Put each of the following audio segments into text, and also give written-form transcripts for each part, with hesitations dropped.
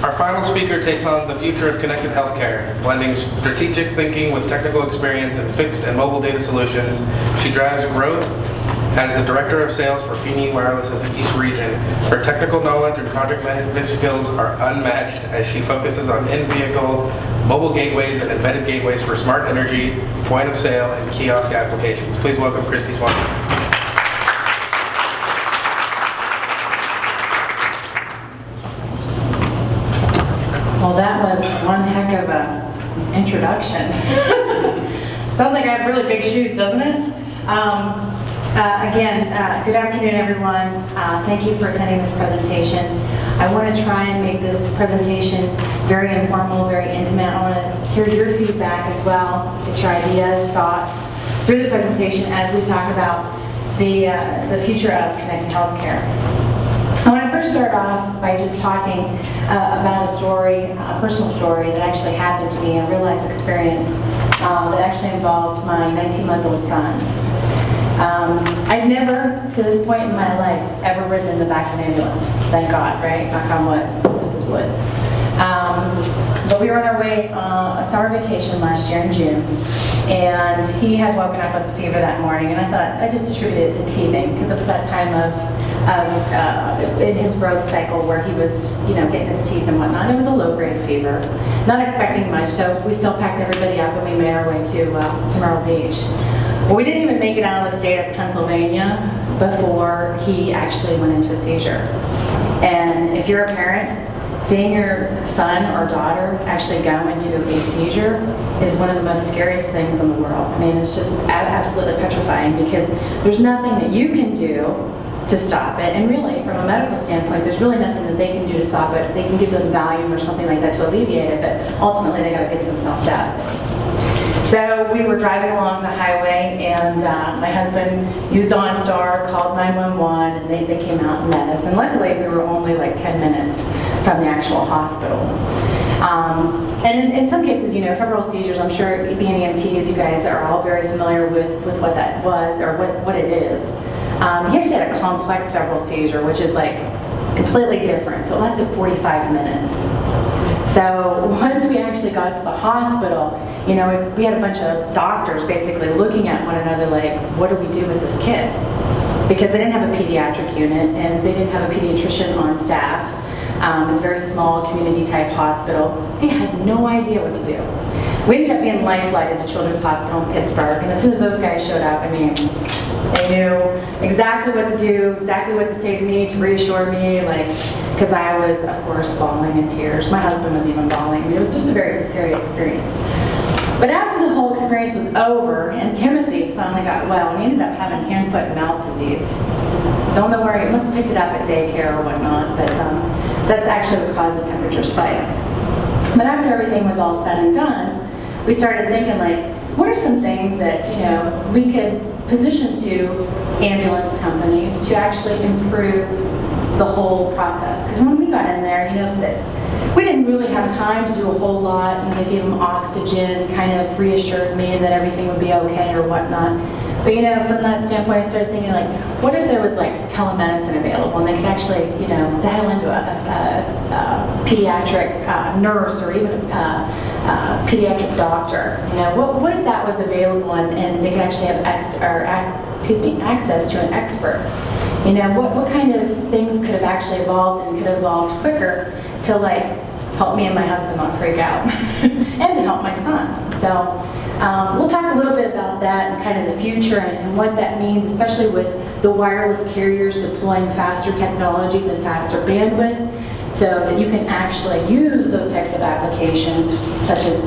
Our final speaker takes on the future of connected healthcare, blending strategic thinking with technical experience in fixed and mobile data solutions. She drives growth as the Director of Sales for Feeney Wireless's East Region. Her technical knowledge and project management skills are unmatched as she focuses on in-vehicle, mobile gateways and embedded gateways for smart energy, point of sale, and kiosk applications. Please welcome Kristie Swanson. Well, that was one heck of an introduction. Sounds like I have really big shoes, doesn't it? Good afternoon, everyone. Thank you for attending this presentation. I want to try and make this presentation very informal, very intimate. I want to hear your feedback as well, get your ideas, thoughts through the presentation as we talk about the future of connected healthcare. I want to first start off by just talking about a story, a personal story that actually happened to me, a real life experience that actually involved my 19-month-old son. I'd never, to this point in my life, ever ridden in the back of an ambulance. Thank God, right? Knock on wood. This is wood. But we were on our way a summer vacation last year in June, and he had woken up with a fever that morning, and I thought I just attributed it to teething because it was that time of in his growth cycle where he was, getting his teeth and whatnot. It was a low-grade fever, not expecting much, so we still packed everybody up and we made our way to Myrtle Beach. Well, we didn't even make it out of the state of Pennsylvania before he actually went into a seizure. And if you're a parent, seeing your son or daughter actually go into a seizure is one of the most scariest things in the world. I mean, it's just absolutely petrifying because there's nothing that you can do to stop it. And really, from a medical standpoint, there's really nothing that they can do to stop it. They can give them Valium or something like that to alleviate it, but ultimately they got to get themselves out. So we were driving along the highway, and my husband used OnStar, called 911, and they came out and met us. And luckily, we were only like 10 minutes from the actual hospital. And in some cases, febrile seizures, I'm sure being EMTs, you guys are all very familiar with what that was or what it is. He actually had a complex febrile seizure, which is like completely different. So it lasted 45 minutes. So once we actually got to the hospital, we had a bunch of doctors basically looking at one another like, what do we do with this kid? Because they didn't have a pediatric unit and they didn't have a pediatrician on staff. It was a very small community type hospital. They had no idea what to do. We ended up being life-flighted to Children's Hospital in Pittsburgh, and as soon as those guys showed up, they knew exactly what to do, exactly what to say to me, to reassure me, because I was, of course, bawling in tears. My husband was even bawling. It was just a very scary experience. But after the whole experience was over, and Timothy finally got well, and he ended up having hand, foot, and mouth disease. Don't know where he must have picked it up at daycare or whatnot, but that's actually what caused the temperature spike. But after everything was all said and done, we started thinking, what are some things that we could position to ambulance companies to actually improve the whole process? Because when we got in there, we didn't really have time to do a whole lot. They gave them oxygen, kind of reassured me that everything would be okay or whatnot. But from that standpoint, I started thinking, what if there was telemedicine available and they could actually, dial into a pediatric nurse or even a pediatric doctor? What if that was available and they could actually have access to an expert? What kind of things could have actually evolved and could have evolved quicker to help me and my husband not freak out and to help my son. So we'll talk a little bit about that and kind of the future and what that means, especially with the wireless carriers deploying faster technologies and faster bandwidth, so that you can actually use those types of applications, such as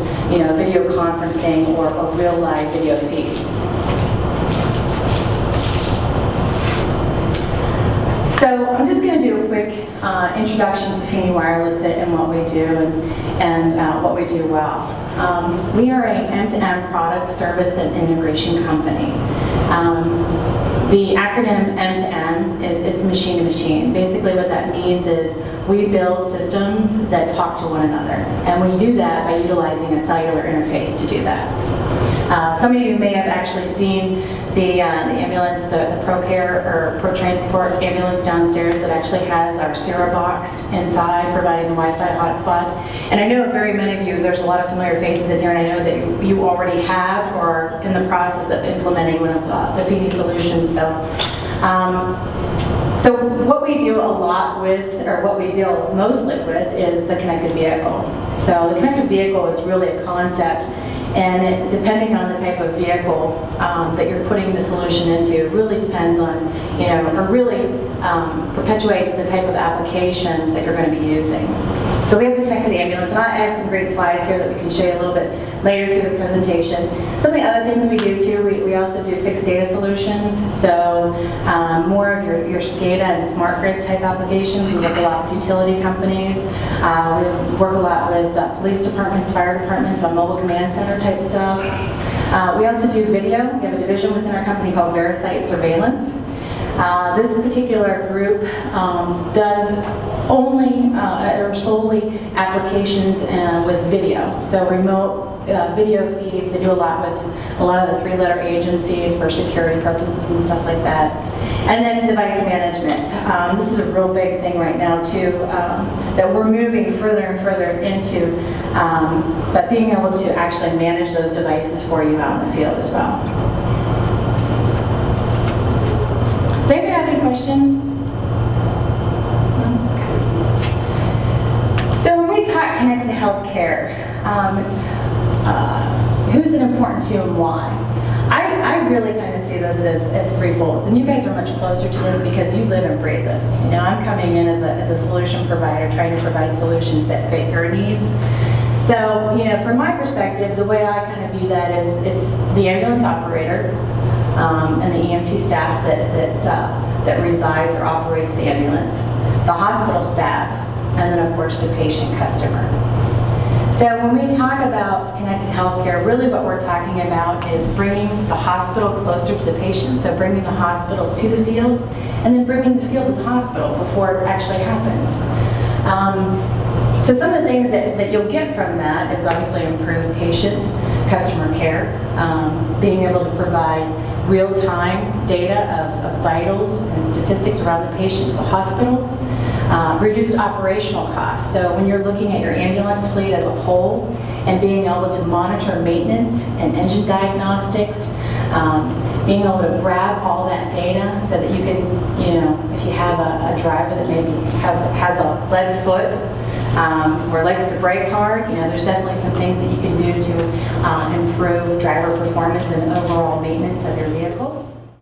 video conferencing or a real live video feed. So I'm just going to do a quick introduction to Feeney Wireless and what we do and what we do well. We are an end-to-end product, service, and integration company. The acronym end-to-end is machine to machine. Basically what that means is we build systems that talk to one another. And we do that by utilizing a cellular interface to do that. Some of you may have actually seen the ambulance, the ProCare or ProTransport ambulance downstairs that actually has our Sarah box inside, providing the Wi-Fi hotspot. And I know very many of you, there's a lot of familiar faces in here, and I know that you already have or are in the process of implementing one of the Feeney solutions. So what we do a lot with, or what we deal mostly with, is the connected vehicle. So the connected vehicle is really a concept, and depending on the type of vehicle that you're putting the solution into, really depends on, or really perpetuates the type of applications that you're going to be using. So we have the connected ambulance, and I have some great slides here that we can show you a little bit later through the presentation. Some of the other things we do too, we also do fixed data solutions, so more of your SCADA and smart grid type applications. We work a lot with utility companies. We work a lot with police departments, fire departments on mobile command center type stuff. We also do video. We have a division within our company called VeriSite Surveillance. This particular group does only or solely applications with video. So remote video feeds. They do a lot with a lot of the three-letter agencies for security purposes and stuff like that. And then device management. This is a real big thing right now too, that we're moving further and further into, but being able to actually manage those devices for you out in the field as well. Does anybody have any questions? No? Okay. So when we talk connected healthcare, who's it important to and why? I really kind of see this as threefold, and you guys are much closer to this because you live and breathe this. I'm coming in as a solution provider, trying to provide solutions that fit your needs. So, from my perspective, the way I kind of view that is it's the ambulance operator and the EMT staff that resides or operates the ambulance, the hospital staff, and then of course the patient customer. So when we talk about connected healthcare, really what we're talking about is bringing the hospital closer to the patient, so bringing the hospital to the field, and then bringing the field to the hospital before it actually happens. So some of the things that you'll get from that is obviously improved patient customer care, being able to provide real-time data of vitals and statistics around the patient to the hospital. Reduced operational costs. So when you're looking at your ambulance fleet as a whole and being able to monitor maintenance and engine diagnostics, being able to grab all that data so that you can, if you have a driver that maybe has a lead foot or likes to brake hard, there's definitely some things that you can do to improve driver performance and overall maintenance of your vehicle.